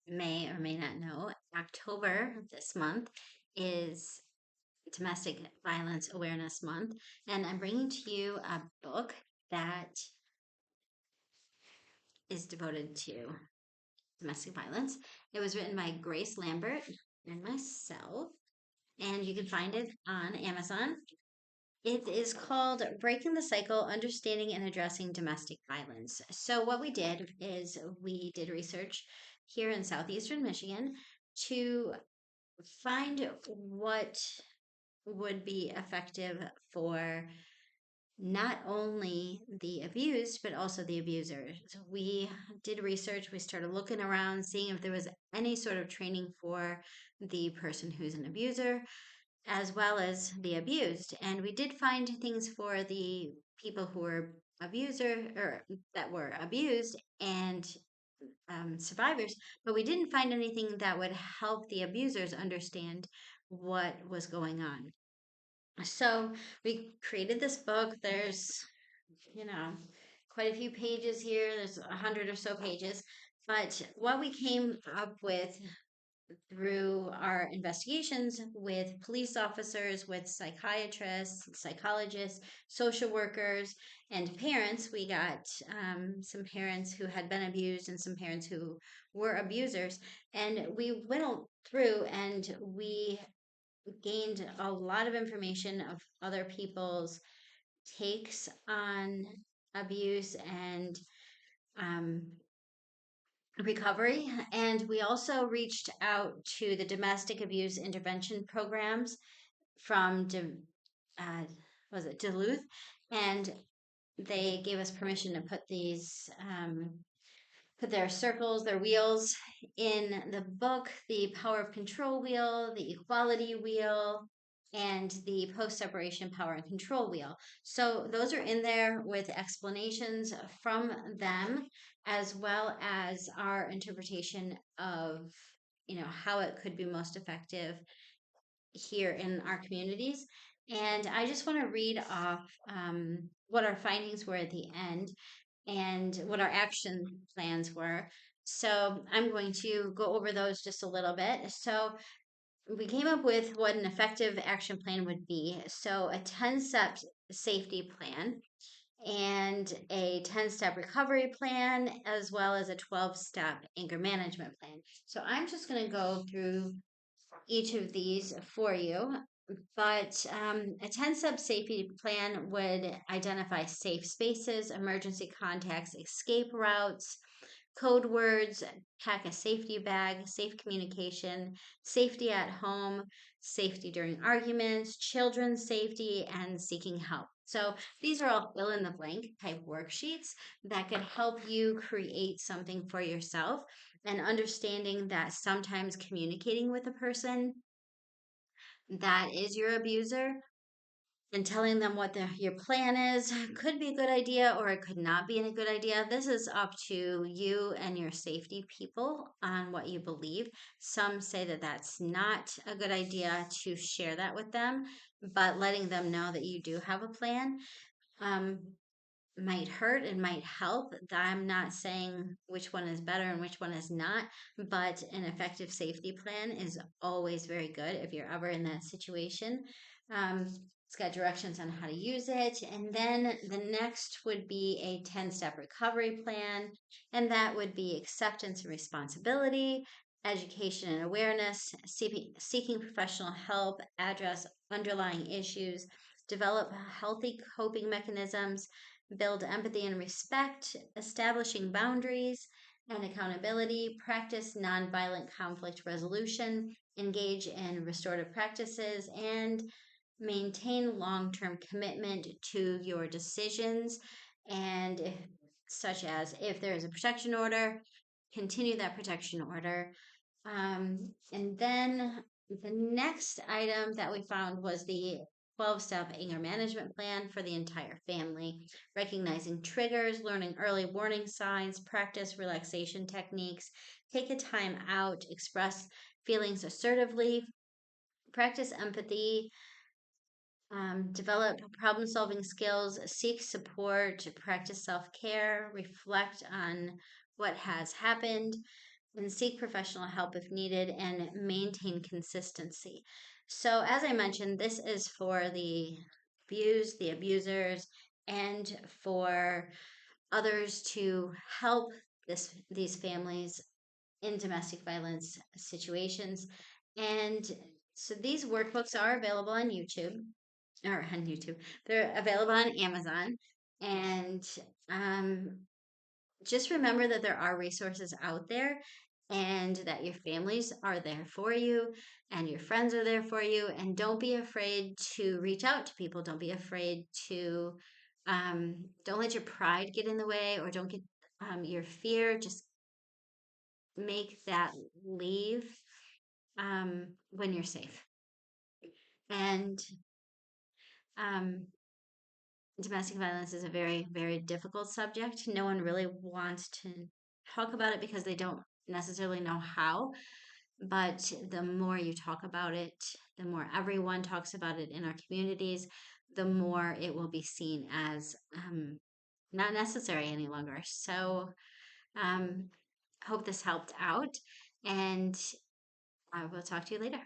may or may not know, October this month is Domestic Violence Awareness Month, and I'm bringing to you a book that is devoted to domestic violence. It was written by Grace Lambert and myself, and you can find it on Amazon. It is called Breaking the Cycle Understanding and Addressing Domestic Violence. So, what we did is we did research here in southeastern Michigan to find what would be effective for not only the abused, but also the abusers. So we did research, we started looking around, seeing if there was any sort of training for the person who's an abuser, as well as the abused. And we did find things for the people who were abuser or that were abused and survivors, but we didn't find anything that would help the abusers understand what was going on. So we created this book. There's, you know, quite a few pages here. There's 100 or so pages. But what we came up with through our investigations with police officers, with psychiatrists, psychologists, social workers, and parents, we got some parents who had been abused and some parents who were abusers. And we went through and we gained a lot of information of other people's takes on abuse and um, recovery. And we also reached out to the domestic abuse intervention programs from was it Duluth, and they gave us permission to put these put their circles, their wheels in the book, the power of control wheel, the equality wheel, and the post separation power and control wheel. So those are in there with explanations from them, as well as our interpretation of, how it could be most effective here in our communities. And I just want to read off what our findings were at the end and what our action plans were. So I'm going to go over those just a little bit. So we came up with what an effective action plan would be. So a 10-step safety plan and a 10-step recovery plan, as well as a 12-step anger management plan. So I'm just going to go through each of these for you. But a 10-step safety plan would identify safe spaces, emergency contacts, escape routes, code words, pack a safety bag, safe communication, safety at home, safety during arguments, children's safety, and seeking help. So these are all fill in the blank type worksheets that could help you create something for yourself, and understanding that sometimes communicating with a person that is your abuser and telling them what your plan is could be a good idea, or it could not be a good idea. This is up to you and your safety people on what you believe. Some say that that's not a good idea to share that with them, but letting them know that you do have a plan um, might hurt and might help. I'm not saying which one is better and which one is not, but an effective safety plan is always very good if you're ever in that situation. It's got directions on how to use it. And then the next would be a 10-step recovery plan, and that would be acceptance and responsibility, education and awareness, seeking professional help, address underlying issues, develop healthy coping mechanisms, build empathy and respect, establishing boundaries and accountability, practice nonviolent conflict resolution, engage in restorative practices, and maintain long term commitment to your decisions. And such as if there is a protection order, continue that protection order. And then the next item that we found was the 12-step anger management plan for the entire family, recognizing triggers, learning early warning signs, practice relaxation techniques, take a time out, express feelings assertively, practice empathy, develop problem solving skills, seek support, practice self care, reflect on what has happened, and seek professional help if needed and maintain consistency. So, as I mentioned, this is for the abused, the abusers, and for others to help these families in domestic violence situations. And so these workbooks are available on YouTube or on YouTube. They're available on Amazon. And um, just remember that there are resources out there and that your families are there for you and your friends are there for you. And don't be afraid to reach out to people. Don't be afraid to, don't let your pride get in the way, or don't get your fear. Just make that leave when you're safe. And um, domestic violence is a very, very difficult subject. No one really wants to talk about it because they don't necessarily know how. But the more you talk about it, the more everyone talks about it in our communities, the more it will be seen as not necessary any longer. So, hope this helped out, and I will talk to you later.